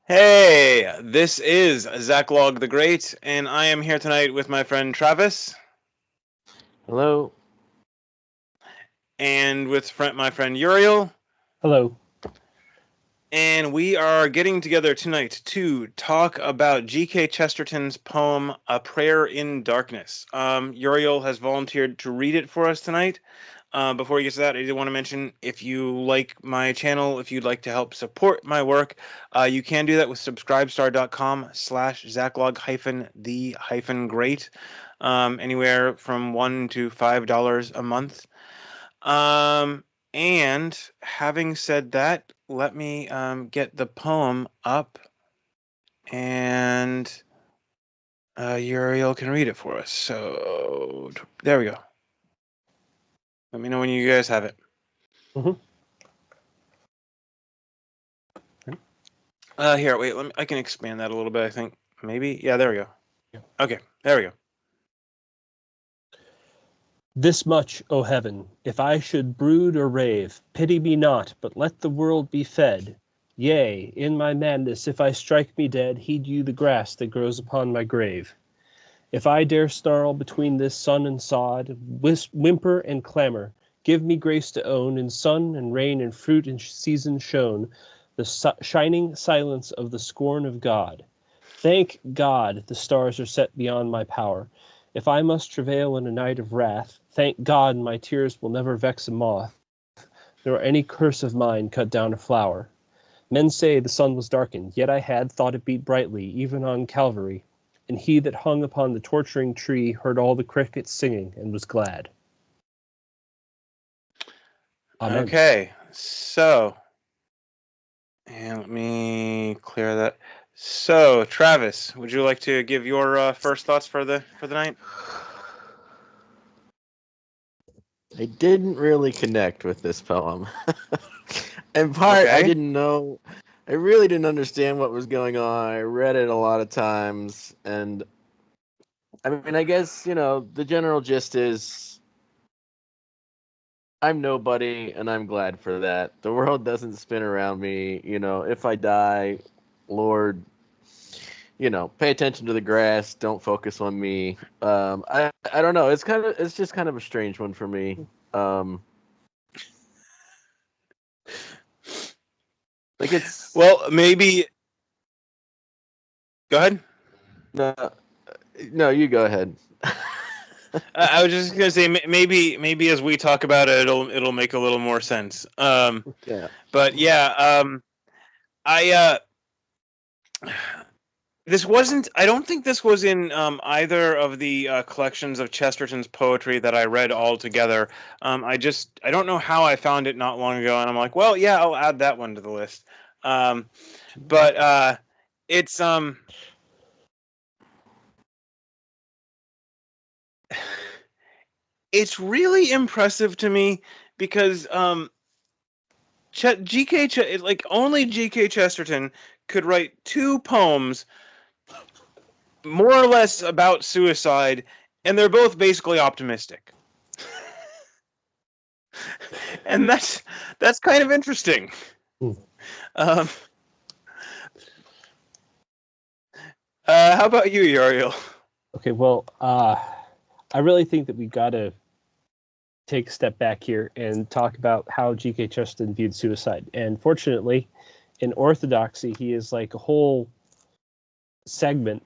Hey, this is Zach Log the Great, and I am here tonight with my friend Travis. Hello. And with my friend Uriel. Hello. And we are getting together tonight to talk about G.K. Chesterton's poem, A Prayer in Darkness. Uriel has volunteered to read it for us tonight. Before we get to that, I did want to mention, if you like my channel, if you'd like to help support my work, you can do that with subscribestar.com/Zachlog-the-great, anywhere from $1 to $5 a month. And having said that, let me get the poem up, and Uriel can read it for us. So there we go. Let me know when you guys have it. Mm-hmm. Here, wait. I can expand that a little bit. I think maybe. Yeah, there we go. Yeah. Okay, there we go. This much, O heaven, if I should brood or rave, pity me not, but let the world be fed. Yea, in my madness, if I strike me dead, heed you the grass that grows upon my grave. If I dare snarl between this sun and sod, whimper and clamor, give me grace to own, in sun and rain and fruit and season shown, the shining silence of the scorn of God. Thank God the stars are set beyond my power. If I must travail in a night of wrath, thank God my tears will never vex a moth, nor any curse of mine cut down a flower. Men say the sun was darkened, yet I had thought it beat brightly, even on Calvary, and he that hung upon the torturing tree heard all the crickets singing and was glad. Amen. Okay, so, and let me clear that. So, Travis, would you like to give your first thoughts for the night? I didn't really connect with this poem. In part, Okay. I really didn't understand what was going on. I read it a lot of times, and I mean, I guess, the general gist is I'm nobody, and I'm glad for that. The world doesn't spin around me. If I die, Lord, pay attention to the grass. Don't focus on me. I don't know. It's just kind of a strange one for me. Like it's Well, maybe. Go ahead. No, you go ahead. I was just gonna say maybe as we talk about it, it'll make a little more sense. Yeah. But yeah, I this wasn't. I don't think this was in either of the collections of Chesterton's poetry that I read all together. I don't know how I found it not long ago, and I'm like, well, yeah, I'll add that one to the list. But it's it's really impressive to me because only G.K. Chesterton could write two poems more or less about suicide, and they're both basically optimistic. And that's kind of interesting. How about you, Uriel? Okay, well, I really think that we got to take a step back here and talk about how G.K. Chesterton viewed suicide. And fortunately, in Orthodoxy, he is like a whole segment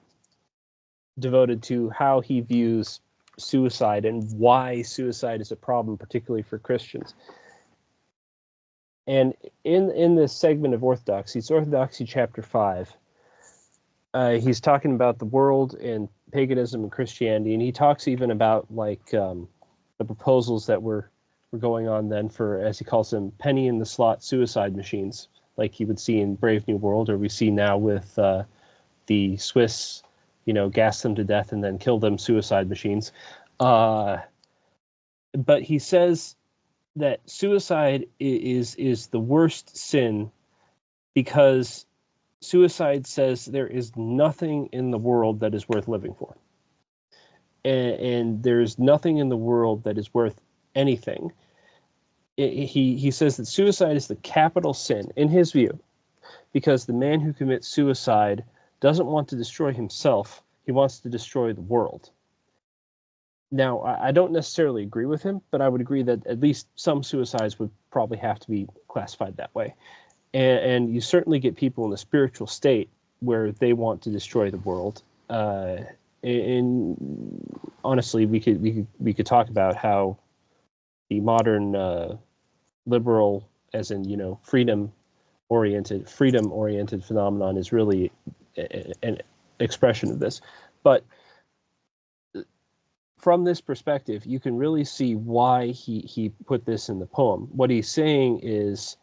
devoted to how he views suicide and why suicide is a problem, particularly for Christians. And in this segment of Orthodoxy, it's Orthodoxy chapter 5. He's talking about the world and paganism and Christianity, and he talks even about the proposals that were going on then for, as he calls them, penny in the slot suicide machines, like you would see in Brave New World, or we see now with the Swiss, gas them to death and then kill them suicide machines. But he says that suicide is the worst sin because suicide says there is nothing in the world that is worth living for. And there's nothing in the world that is worth anything. He says that suicide is the capital sin, in his view, because the man who commits suicide doesn't want to destroy himself. He wants to destroy the world. Now, I don't necessarily agree with him, but I would agree that at least some suicides would probably have to be classified that way. And you certainly get people in a spiritual state where they want to destroy the world. And honestly, we could talk about how the modern liberal, as in freedom oriented phenomenon is really an expression of this. But from this perspective, you can really see why he put this in the poem. What he's saying is,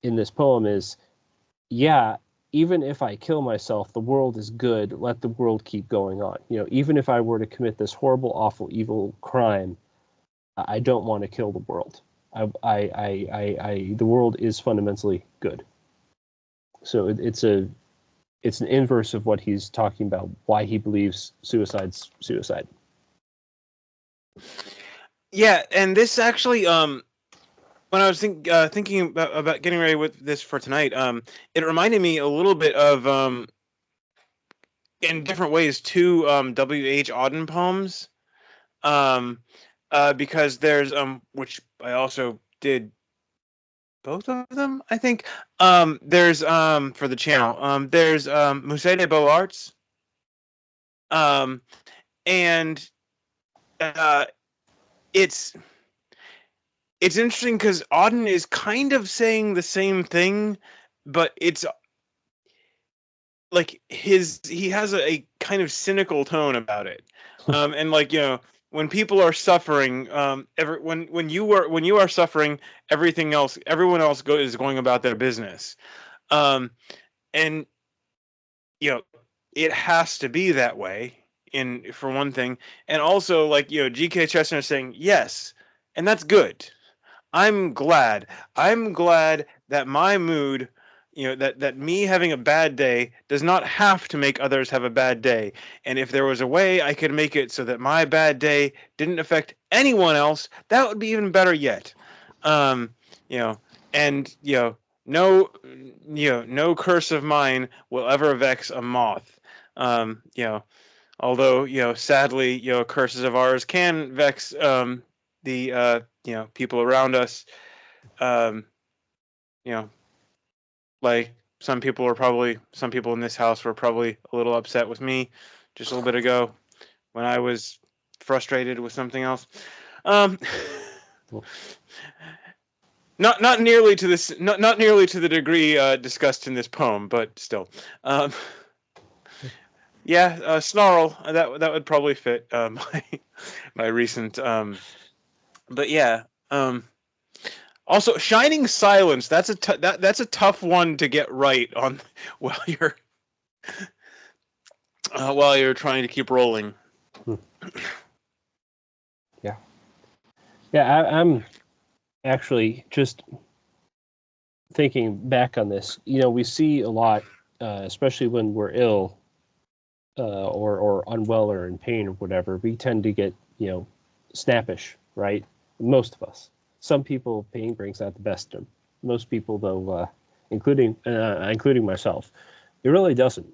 in this poem is, yeah, even if I kill myself, the world is good. Let the world keep going on. Even if I were to commit this horrible, awful, evil crime, I don't want to kill the world. The world is fundamentally good. So it's an inverse of what he's talking about. Why he believes suicide's suicide. Yeah, and this actually, when I was thinking about getting ready with this for tonight, it reminded me a little bit of, in different ways, two W.H. Auden poems, because there's which I also did both of them, I think. There's for the channel, there's Musée des Beaux-Arts, and it's interesting because Auden is kind of saying the same thing, but it's like he has a kind of cynical tone about it. And when people are suffering, when you are suffering, everyone else is going about their business. And it has to be that way, for one thing. And also, G.K. Chesterton is saying, yes, and that's good. I'm glad that my mood, that me having a bad day does not have to make others have a bad day. And if there was a way I could make it so that my bad day didn't affect anyone else, that would be even better yet. And no curse of mine will ever vex a moth. Although sadly, curses of ours can vex the people around us. Like some people in this house were probably a little upset with me just a little bit ago when I was frustrated with something else. Not nearly to this, not nearly to the degree discussed in this poem, but still. Yeah, snarl. That would probably fit my recent. But yeah. Also, shining silence. That's a tough one to get right on while you're trying to keep rolling. Yeah. I'm actually just thinking back on this. We see a lot, especially when we're ill, or unwell or in pain or whatever. We tend to get snappish, right? Most of us. Some people, pain brings out the best in them. Most people, though, including myself, it really doesn't.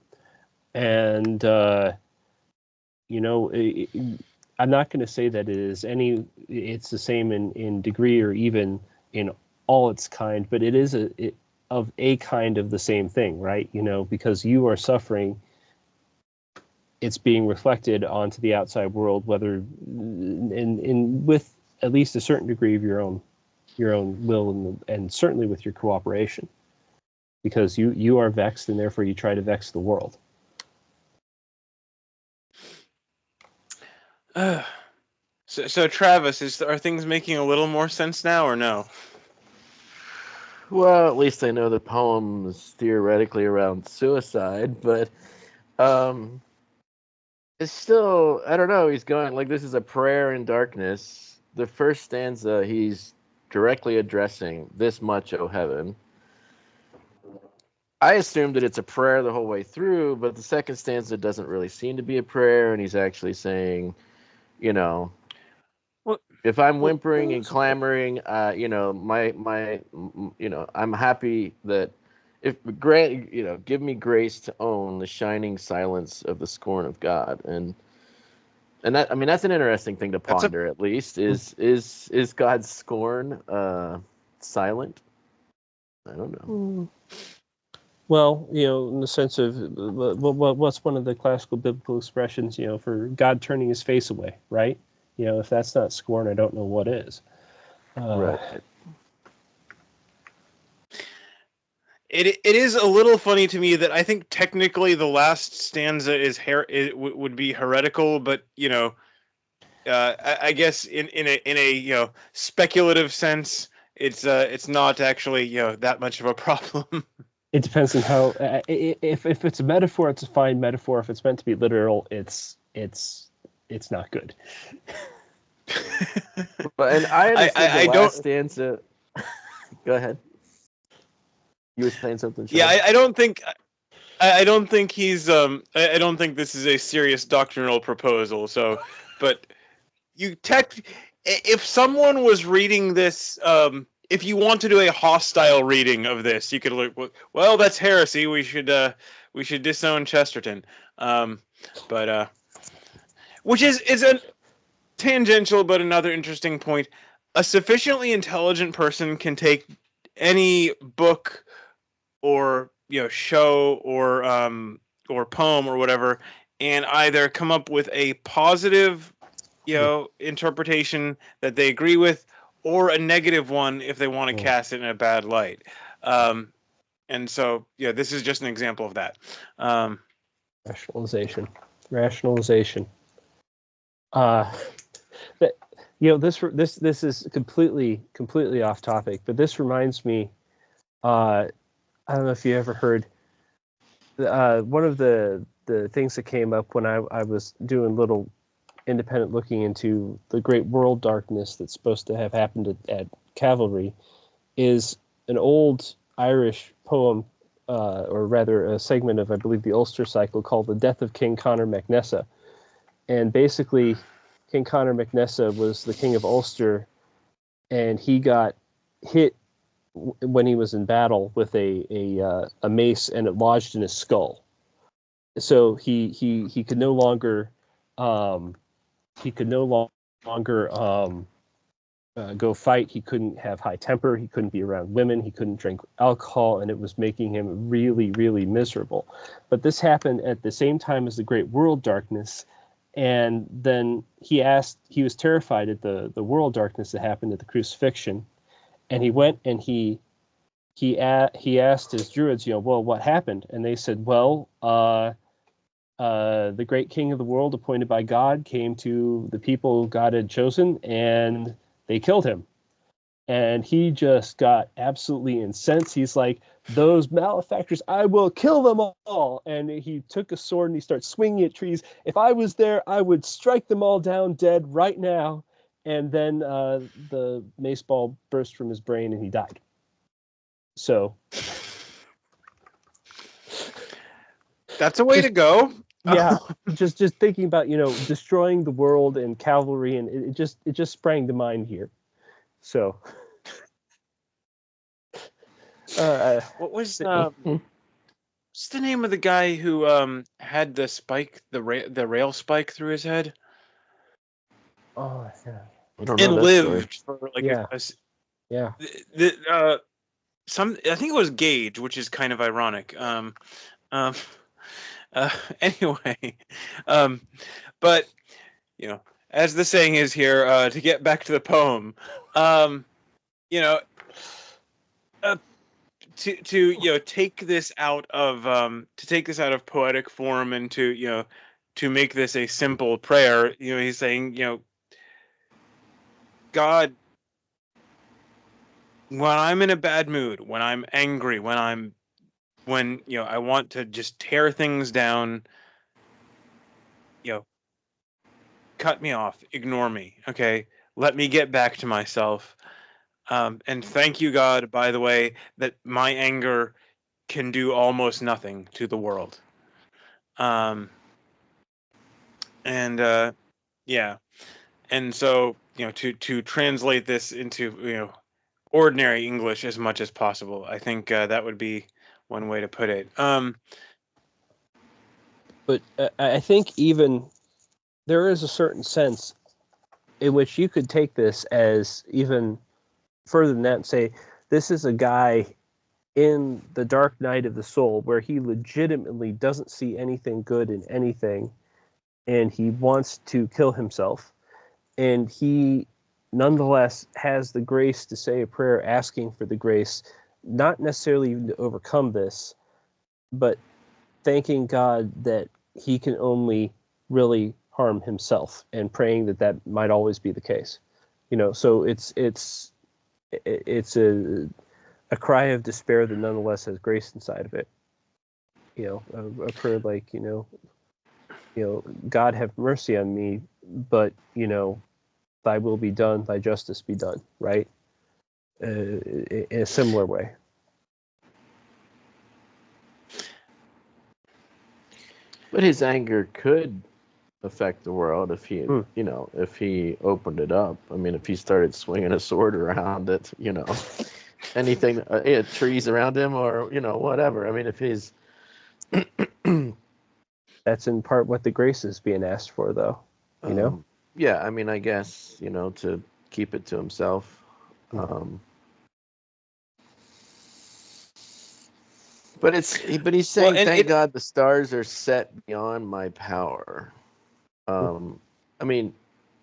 And I'm not going to say that it's the same in degree or even in all its kind, but it is of a kind of the same thing, right? Because you are suffering, it's being reflected onto the outside world, whether with at least a certain degree of your own will and certainly with your cooperation, because you are vexed and therefore you try to vex the world. So Travis, are things making a little more sense now or no? Well, at least I know the poem is theoretically around suicide, but it's still, I don't know, he's going like, this is a prayer in darkness. The first stanza, he's directly addressing this much, O heaven. I assume that it's a prayer the whole way through, but the second stanza doesn't really seem to be a prayer, and he's actually saying, if I'm whimpering and clamoring, I'm happy that if grant, give me grace to own the shining silence of the scorn of God, and that, I mean, that's an interesting thing to That's a ponder. At least is God's scorn silent? I don't know. Mm. Well, in the sense of what's one of the classical biblical expressions, for God turning his face away, right? If that's not scorn, I don't know what is. Right. It is a little funny to me that I think technically the last stanza would be heretical, but I guess in a speculative sense, it's not actually that much of a problem. It depends on how. If it's a metaphor, it's a fine metaphor. If it's meant to be literal, it's not good. But and I understood the I last don't. stanza. Go ahead. You were saying something, Sean? Yeah, I don't think. I don't think he's. I don't think this is a serious doctrinal proposal. So, but if someone was reading this, if you want to do a hostile reading of this, you could look. Well, that's heresy. We should disown Chesterton. But which is a tangential but another interesting point. A sufficiently intelligent person can take any book or show or poem or whatever and either come up with a positive interpretation that they agree with or a negative one if they want to cast it in a bad light. And so this is just an example of that. Rationalization. This is completely off topic, but this reminds me. I don't know if you ever heard. One of the things that came up when I was doing little independent looking into the great world darkness that's supposed to have happened at Cavalry is an old Irish poem, or rather a segment of, I believe, the Ulster cycle called The Death of King Conor MacNessa. And basically, King Conor MacNessa was the king of Ulster, and he got hit when he was in battle with a mace, and it lodged in his skull. So he could no longer go fight. He couldn't have high temper. He couldn't be around women. He couldn't drink alcohol, and it was making him really, really miserable. But this happened at the same time as the Great World Darkness, and then he was terrified at the world darkness that happened at the crucifixion, and he went and he asked his druids, well, what happened? And they said, well, the great king of the world appointed by God came to the people God had chosen, and they killed him. And he just got absolutely incensed. He's like, those malefactors, I will kill them all. And he took a sword and he started swinging at trees. If I was there, I would strike them all down dead right now. And then the mace ball burst from his brain and he died. So that's a way to go. Yeah, just thinking about destroying the world and cavalry, and it just sprang to mind here. So, what was what's the name of the guy who had the spike, the rail spike through his head? Oh yeah, I don't know and that lived story. for like yeah. I think it was Gage, which is kind of ironic. Anyway, but as the saying is here, to get back to the poem, to take this out of poetic form and to make this a simple prayer. He's saying, God, when I'm in a bad mood, when I'm angry, when I want to just tear things down, cut me off, ignore me, okay? Let me get back to myself. And thank you, God, by the way, that my anger can do almost nothing to the world. Yeah. And so, to translate this into, ordinary English as much as possible, I think that would be one way to put it. But I think even there is a certain sense in which you could take this as even further than that and say, this is a guy in the dark night of the soul where he legitimately doesn't see anything good in anything, and he wants to kill himself. And he nonetheless has the grace to say a prayer asking for the grace, not necessarily even to overcome this, but thanking God that he can only really harm himself and praying that that might always be the case. So it's a cry of despair that nonetheless has grace inside of it. A prayer like, God have mercy on me, but, thy will be done, thy justice be done, right? In a similar way. But his anger could affect the world if he, if he opened it up. I mean, if he started swinging a sword around it, anything, trees around him or, whatever. I mean, if he's... That's in part what the grace is being asked for, though, Yeah, I mean, I guess, to keep it to himself. But he's saying, thank God the stars are set beyond my power. I mean,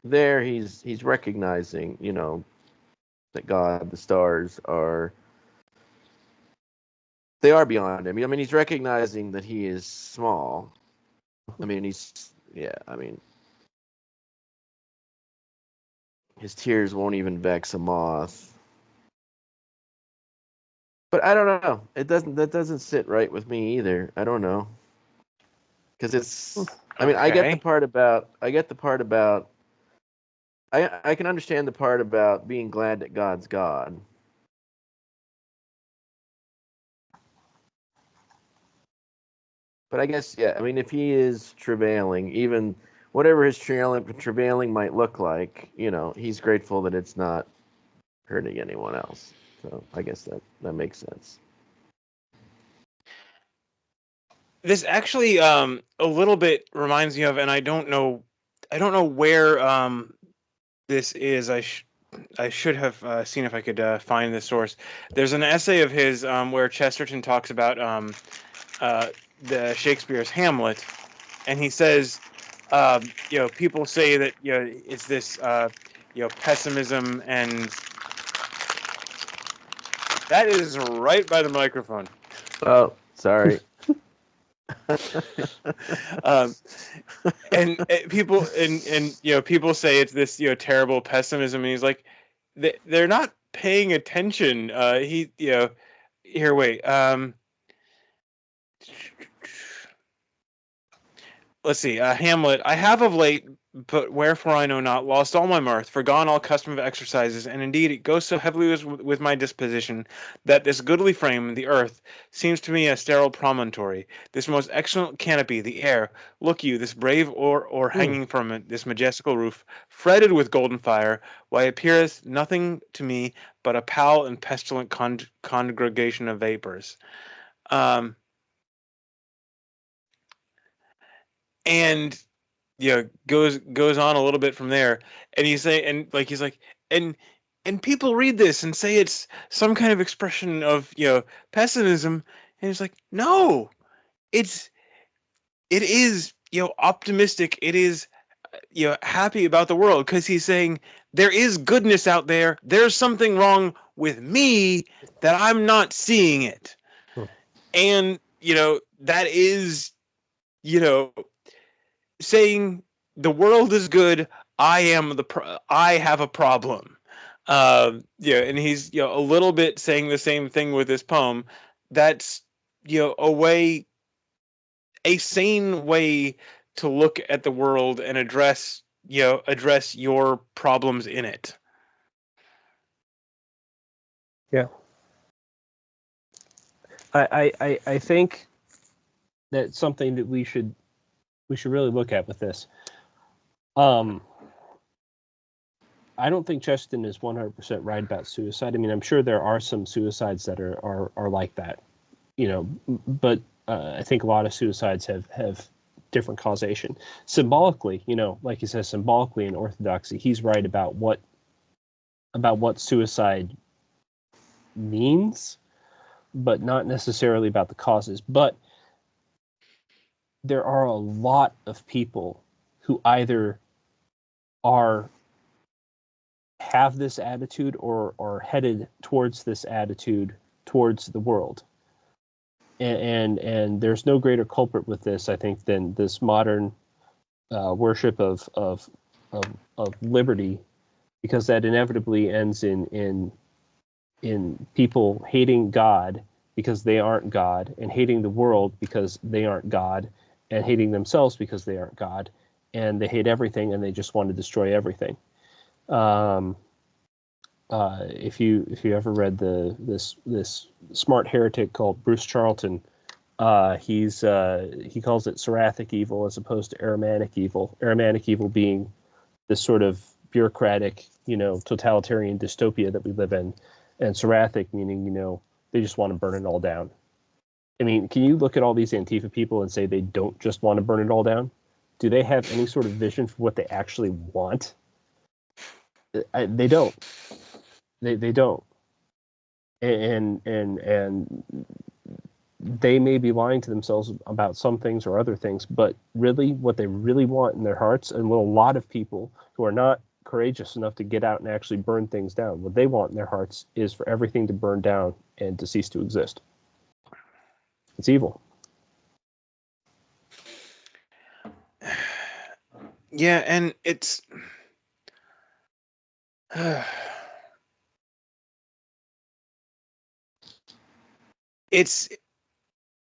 there he's recognizing, that God, the stars they are beyond him. I mean, he's recognizing that he is small. I mean, his tears won't even vex a moth. But I don't know. That doesn't sit right with me either. I don't know. Because it's, I mean, I get the part about, I can understand the part about being glad that God's God. But I guess, yeah, I mean, if he is travailing, even whatever his travailing might look like, he's grateful that it's not hurting anyone else. So I guess that makes sense. This actually a little bit reminds me of, and I don't know where this is. I should have seen if I could find the source. There's an essay of his where Chesterton talks about the Shakespeare's Hamlet, and he says, people say that it's this pessimism, and that is right by the microphone. Oh, sorry. And people people say it's this terrible pessimism, and he's like, they're not paying attention. Here, wait. Let's see. Hamlet. I have of late, but wherefore I know not, lost all my mirth, forgone all custom of exercises, and indeed it goes so heavily with my disposition that this goodly frame, the earth, seems to me a sterile promontory, this most excellent canopy, the air, look you, this brave or hanging from it, this majestical roof, fretted with golden fire, why appeareth nothing to me but a foul and pestilent congregation of vapors. And goes on a little bit from there, and he's like, and people read this and say it's some kind of expression of pessimism, and he's like, no, it is optimistic, it is happy about the world, because he's saying there is goodness out there, there's something wrong with me that I'm not seeing it. And that is saying the world is good, I have a problem. And he's a little bit saying the same thing with this poem. That's a sane way to look at the world and address your problems in it. Yeah. I think that's something that we should really look at with this. I don't think Chesterton is 100% right about suicide. I mean, I'm sure there are some suicides that are like that. but I think a lot of suicides have different causation. Symbolically, like he says, symbolically in Orthodoxy, he's right about what suicide means, but not necessarily about the causes. But there are a lot of people who either have this attitude or are headed towards this attitude towards the world. And there's no greater culprit with this, I think, than this modern worship of liberty, because that inevitably ends in people hating God because they aren't God, and hating the world because they aren't God, and hating themselves because they aren't God, and they hate everything and they just want to destroy everything. If you ever read this smart heretic called Bruce Charlton, he calls it Seraphic evil as opposed to Ahrimanic evil. Ahrimanic evil being this sort of bureaucratic, totalitarian dystopia that we live in, and Seraphic meaning they just want to burn it all down. I mean, can you look at all these Antifa people and say they don't just want to burn it all down? Do they have any sort of vision for what they actually want? They don't. They don't. And they may be lying to themselves about some things or other things, but really what they really want in their hearts, and what a lot of people who are not courageous enough to get out and actually burn things down, what they want in their hearts is for everything to burn down and to cease to exist. It's evil. Yeah, and it's it's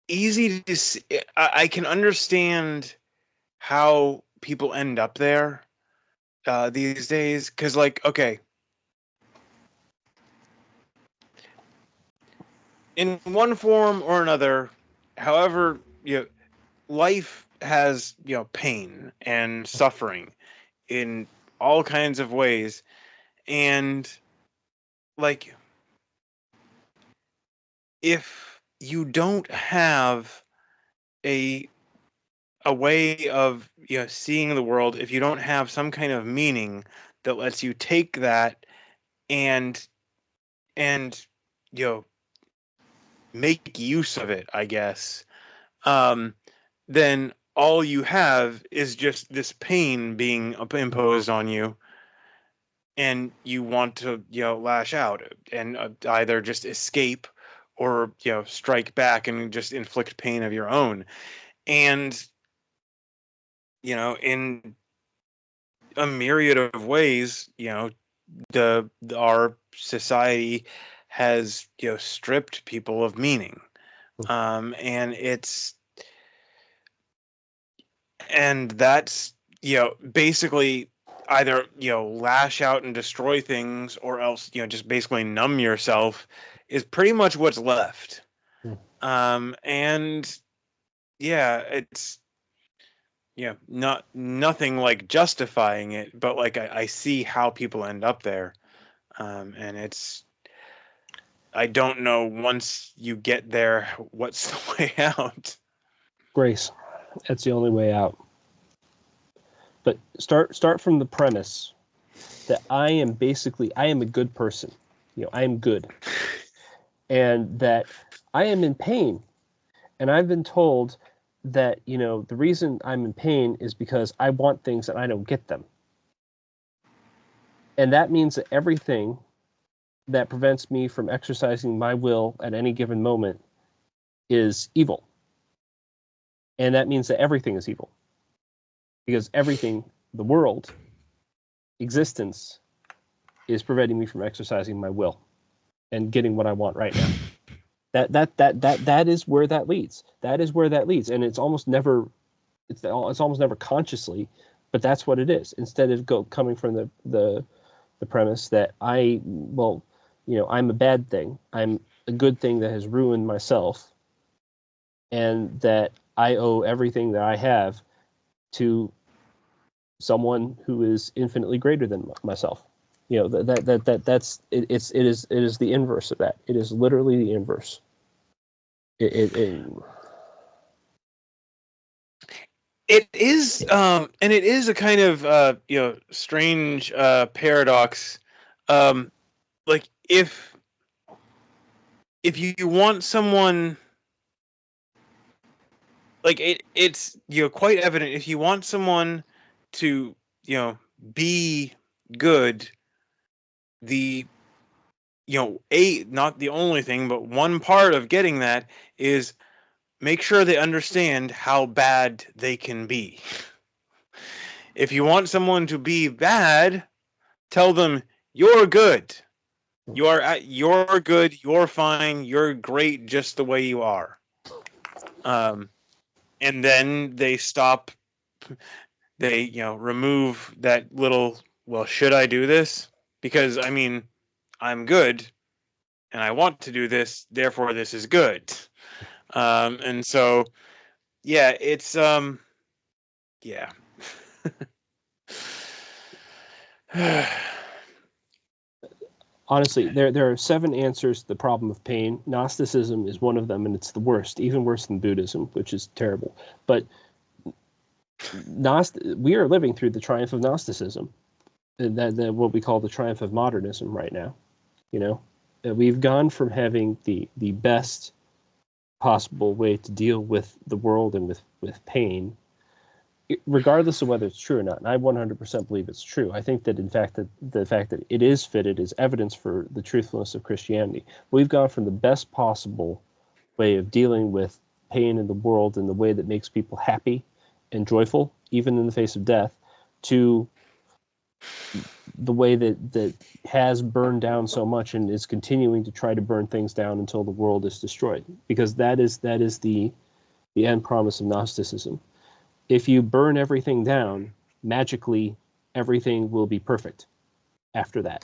easy to see. I can understand how people end up there these days, because, like, okay, in one form or another, however, life has pain and suffering in all kinds of ways, and like, if you don't have a way of seeing the world, if you don't have some kind of meaning that lets you take that and and make use of it, I guess, then all you have is just this pain being imposed on you, and you want to lash out and either just escape or strike back and just inflict pain of your own. And in a myriad of ways, our society has stripped people of meaning, and that's basically either lash out and destroy things, or else just basically numb yourself is pretty much what's left. And yeah, it's nothing like justifying it, but like I see how people end up there, and I don't know, once you get there, what's the way out. Grace, that's the only way out. But start from the premise that I am a good person. I am good, and that I am in pain, and I've been told that the reason I'm in pain is because I want things and I don't get them, and that means that everything that prevents me from exercising my will at any given moment is evil, and that means that everything is evil, because everything, the world, existence, is preventing me from exercising my will and getting what I want right now. That is where that leads. That is where that leads, and it's almost never consciously, but that's what it is. Instead of coming from the premise that I'm a bad thing, I'm a good thing that has ruined myself, and that I owe everything that I have to someone who is infinitely greater than myself. It is the inverse of that. It is literally the inverse. It is, and it is a kind of strange paradox. Like if you want someone, like it's quite evident, if you want someone to be good, the not the only thing, but one part of getting that is make sure they understand how bad they can be. If you want someone to be bad, tell them you're good. You're good. You're fine. You're great just the way you are. And then they stop. They remove that little. Well, should I do this? Because I mean, I'm good, and I want to do this. Therefore, this is good. And so, yeah, it's yeah. Honestly, there are 7 answers to the problem of pain. Gnosticism is one of them, and it's the worst, even worse than Buddhism, which is terrible. But we are living through the triumph of Gnosticism, that what we call the triumph of modernism right now. We've gone from having the best possible way to deal with the world and with pain, regardless of whether it's true or not. And I 100% believe it's true. I think that in fact that the fact that it is fitted is evidence for the truthfulness of Christianity. We've gone from the best possible way of dealing with pain in the world in the way that makes people happy and joyful, even in the face of death, to the way that has burned down so much and is continuing to try to burn things down until the world is destroyed. Because that is the end promise of Gnosticism. If you burn everything down, magically everything will be perfect after that.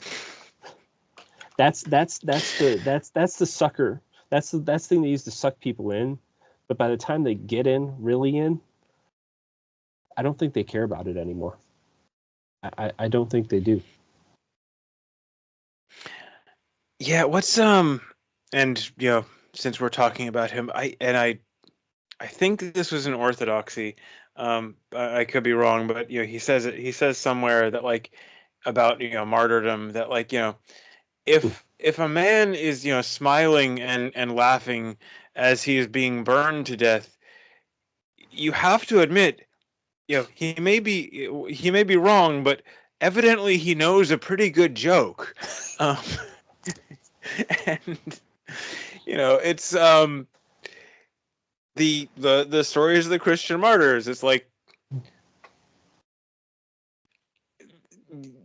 That's the sucker. That's the thing they use to suck people in. But by the time they get in, really in, I don't think they care about it anymore. I don't think they do. Yeah, what's and since we're talking about him, I think this was an orthodoxy. I could be wrong, but he says somewhere that like about martyrdom, that like if a man is smiling and laughing as he is being burned to death, you have to admit he may be wrong, but evidently he knows a pretty good joke. um, and it's the stories of the Christian martyrs. It's like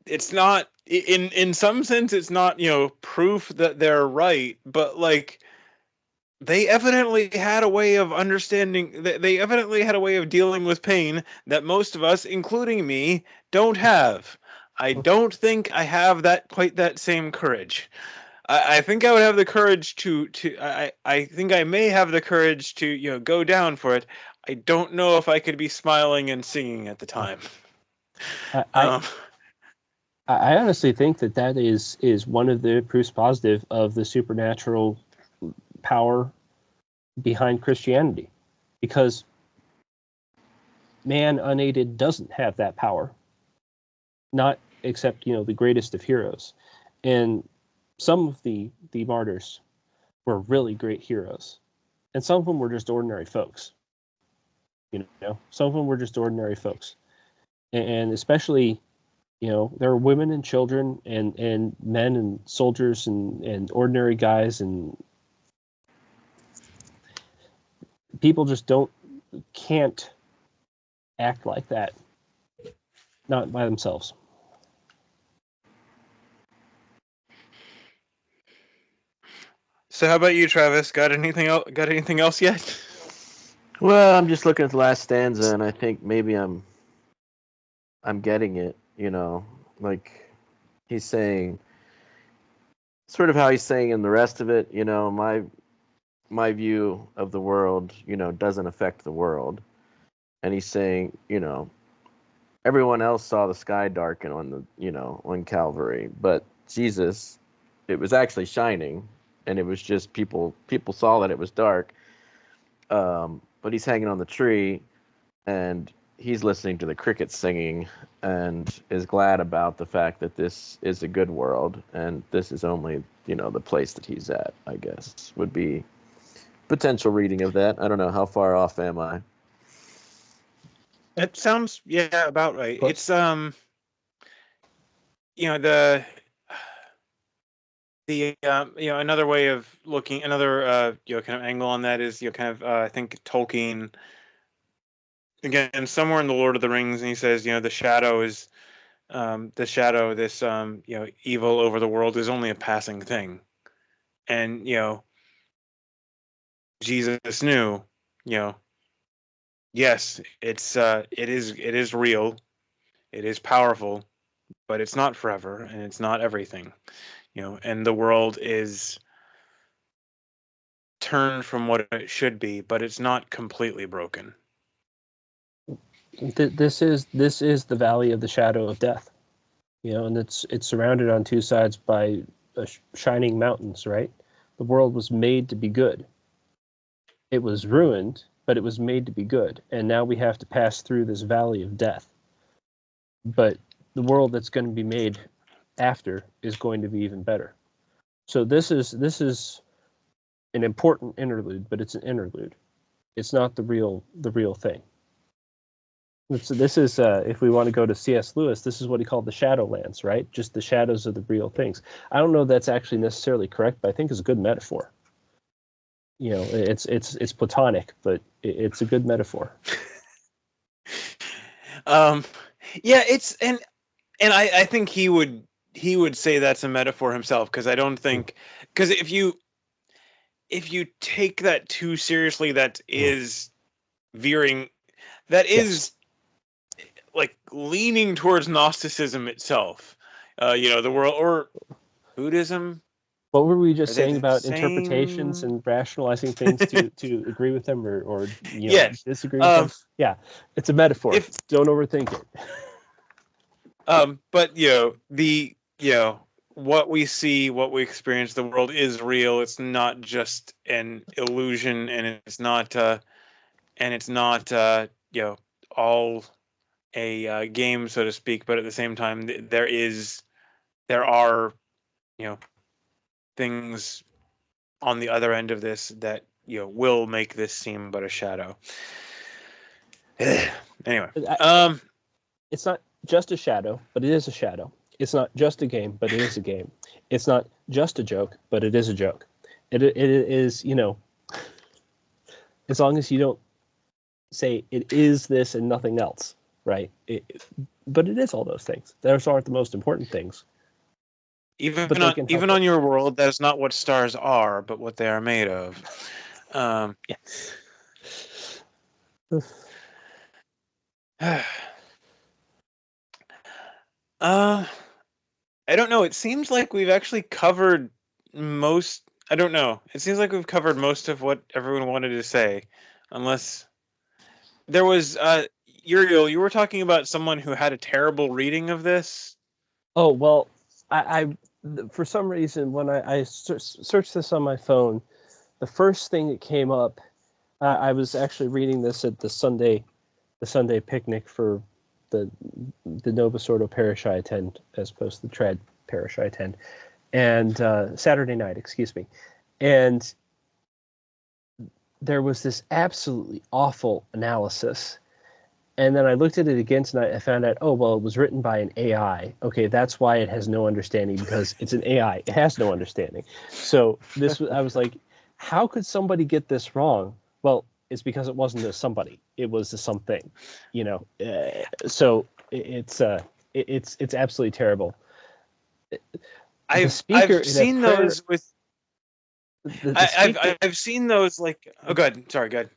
it's not in some sense it's not proof that they're right, but like they evidently had a way of understanding. They evidently had a way of dealing with pain that most of us, including me, don't have. I don't think I have quite that same courage. I think I would have the courage to I think I may have the courage to go down for it. I don't know if I could be smiling and singing at the time. I honestly think that is one of the proofs positive of the supernatural power behind Christianity, because man unaided doesn't have that power, not except the greatest of heroes. And some of the martyrs were really great heroes, and some of them were just ordinary folks. Some of them were just ordinary folks, and especially there were women and children and men and soldiers and ordinary guys, and people just can't act like that, not by themselves. So how about you, Travis? Got anything else? Got anything else yet? Well, I'm just looking at the last stanza, and I think maybe I'm getting it. Like he's saying, sort of how he's saying in the rest of it. My view of the world, doesn't affect the world, and he's saying, everyone else saw the sky darken on Calvary, but Jesus, it was actually shining, and it was just people saw that it was dark. But he's hanging on the tree, and he's listening to the crickets singing, and is glad about the fact that this is a good world, and this is only, the place that he's at, I guess, would be potential reading of that. I don't know, how far off am I? It sounds about right. Close. It's the another way of looking, another kind of angle on that is kind of I think Tolkien, again, somewhere in the Lord of the Rings, and he says the shadow is this evil over the world is only a passing thing, and Jesus knew, yes, it is real, it is powerful, but it's not forever, and it's not everything, and the world is turned from what it should be, but it's not completely broken. This is the valley of the shadow of death, and it's surrounded on two sides by shining mountains. Right, the world was made to be good. It was ruined, but it was made to be good, and now we have to pass through this valley of death. But the world that's going to be made after is going to be even better. So this is an important interlude, but it's an interlude. It's not the real thing. This is if we want to go to C.S. Lewis, this is what he called the Shadowlands, right? Just the shadows of the real things. I don't know if that's actually necessarily correct, but I think it's a good metaphor. It's platonic, but it's a good metaphor. It's and I think he would say that's a metaphor himself, because I don't think, because if you take that too seriously, that is veering, that is like leaning towards Gnosticism itself, the world, or Buddhism. What were we just Are they saying the about same? interpretations and rationalizing things to agree with them or Yes. disagree with them? Yeah, it's a metaphor. Don't overthink it. But what we see, what we experience, the world is real. It's not just an illusion, and it's not all a game, so to speak. But at the same time, there are things on the other end of this that will make this seem but a shadow. Anyway, it's not just a shadow, but it is a shadow. It's not just a game, but it is a game. It's not just a joke, but it is a joke. It is, as long as you don't say it is this and nothing else, right? But it is all those things. Those aren't the most important things. Even on your world, that is not what stars are, but what they are made of. Yes. I don't know. It seems like we've actually covered most. I don't know. It seems like we've covered most of what everyone wanted to say, unless there was Uriel. You were talking about someone who had a terrible reading of this. Oh well, I for some reason when I searched this on my phone, the first thing that came up, I was actually reading this at the Sunday picnic for the Novus Ordo parish I attend, as opposed to the trad parish I attend, and Saturday night, excuse me, and there was this absolutely awful analysis. And then I looked at it again tonight. I found out, oh, well, it was written by an AI. Okay, that's why it has no understanding, because it's an AI. It has no understanding. So I was like, how could somebody get this wrong? Well, it's because it wasn't a somebody. It was a something, so it's absolutely terrible. I've seen those with. I've seen those like. Oh, good. Sorry, good.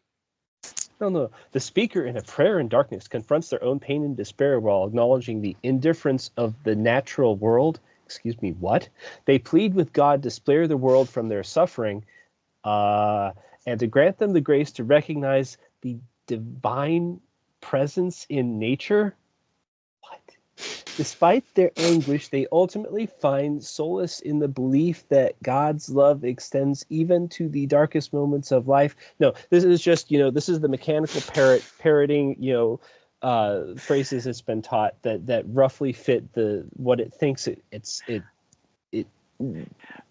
No. The speaker in a prayer in darkness confronts their own pain and despair while acknowledging the indifference of the natural world. Excuse me, what? They plead with God to spare the world from their suffering, and to grant them the grace to recognize the divine presence in nature. What? Despite their anguish, they ultimately find solace in the belief that God's love extends even to the darkest moments of life. No, this is just, this is the mechanical parroting, phrases it's been taught that roughly fit what it thinks it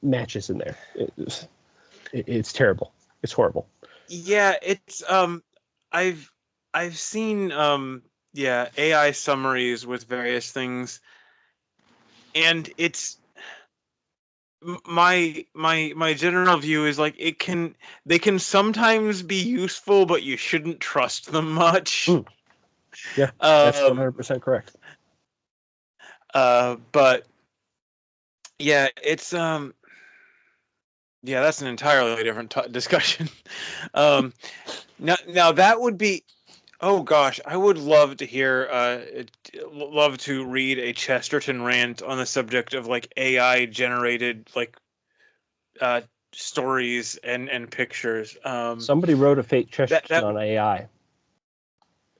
matches in there. It's terrible. It's horrible. Yeah, it's I've seen AI summaries with various things, and it's my general view is like they can sometimes be useful, but you shouldn't trust them much. Yeah, that's 100% correct. But yeah, it's yeah, that's an entirely different discussion. Now that would be, oh gosh, I would love to hear, love to read a Chesterton rant on the subject of like AI generated like stories and pictures. Somebody wrote a fake Chesterton That on AI,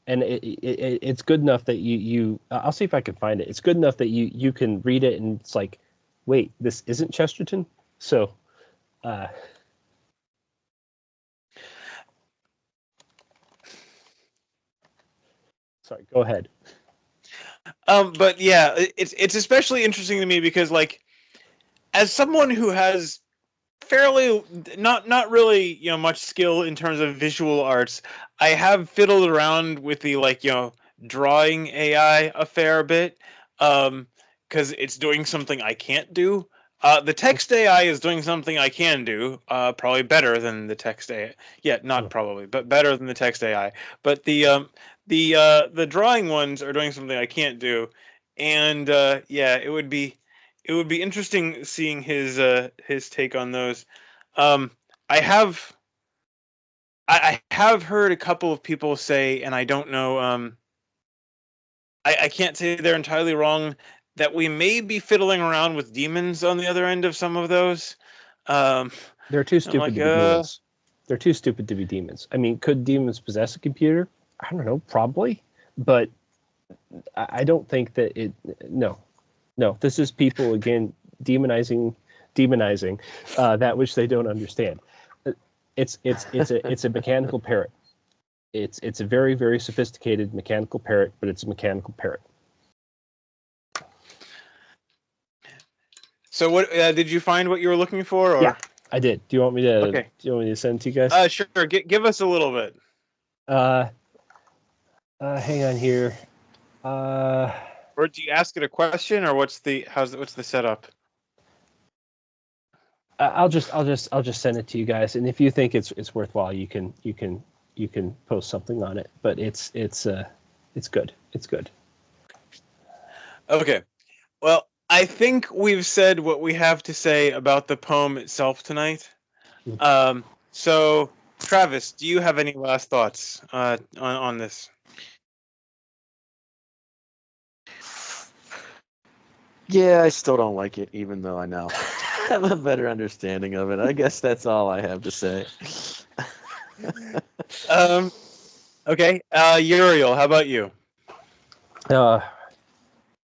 and it's good enough that you I'll see if I can find it. It's good enough that you can read it, and it's like, wait, this isn't Chesterton. So, sorry, go ahead. but yeah, it's especially interesting to me because like as someone who has fairly not really much skill in terms of visual arts, I have fiddled around with the like drawing AI a fair bit, because it's doing something I can't do. The text AI is doing something I can do, probably better than the text AI. Yeah, not probably, but better than the text AI. But the drawing ones are doing something I can't do, and yeah, it would be interesting seeing his take on those. Um, I have I have heard a couple of people say, and I don't know. I can't say they're entirely wrong, that we may be fiddling around with demons on the other end of some of those. They're too I'm stupid like, to be demons. They're too stupid to be demons. I mean, could demons possess a computer? I don't know, probably, but I don't think that it. No, this is people again demonizing that which they don't understand. It's a mechanical parrot. It's a very, very sophisticated mechanical parrot, but it's a mechanical parrot. so what did you find what you were looking for? Or? Yeah, I did. Do you want me to? Okay. Do you want me to send it to you guys? Sure. Give us a little bit. Hang on here. Or do you ask it a question, or what's the setup? I'll just send it to you guys, and if you think it's worthwhile, you can post something on it. But it's good. It's good. Okay. Well, I think we've said what we have to say about the poem itself tonight. So, Travis, do you have any last thoughts on this? Yeah, I still don't like it, even though I now have a better understanding of it. I guess that's all I have to say. Okay. Uriel, how about you?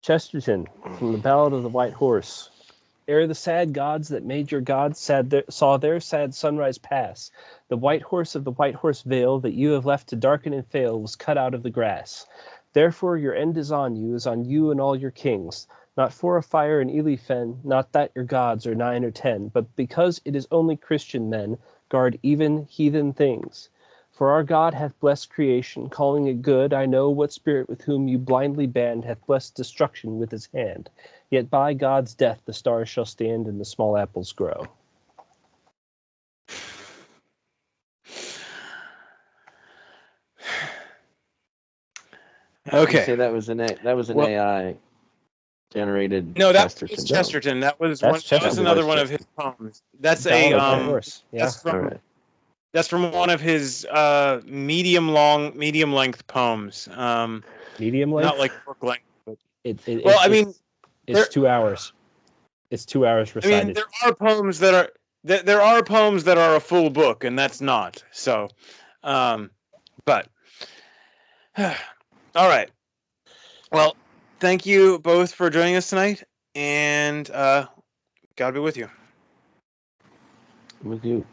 Chesterton from the Ballad of the White Horse. Ere the sad gods that made your gods saw their sad sunrise pass, the white horse of the white horse vale that you have left to darken and fail was cut out of the grass. Therefore your end is on you and all your kings, not for a fire in Ely fen, not that your gods are 9 or 10, but because it is only Christian men guard even heathen things. For our God hath blessed creation, calling it good. I know what spirit with whom you blindly band hath blessed destruction with his hand. Yet by God's death the stars shall stand and the small apples grow. Okay. You say that was an AI generated. No, that Chesterton. was Chesterton. That was another one of his poems. That's Horse. Yeah. That's from one of his medium length poems. Medium length? Not like book length. But... it's 2 hours. It's 2 hours recited. I mean, there are poems that are a full book, and that's not. So, but all right. Well, thank you both for joining us tonight, and God be with you. With you.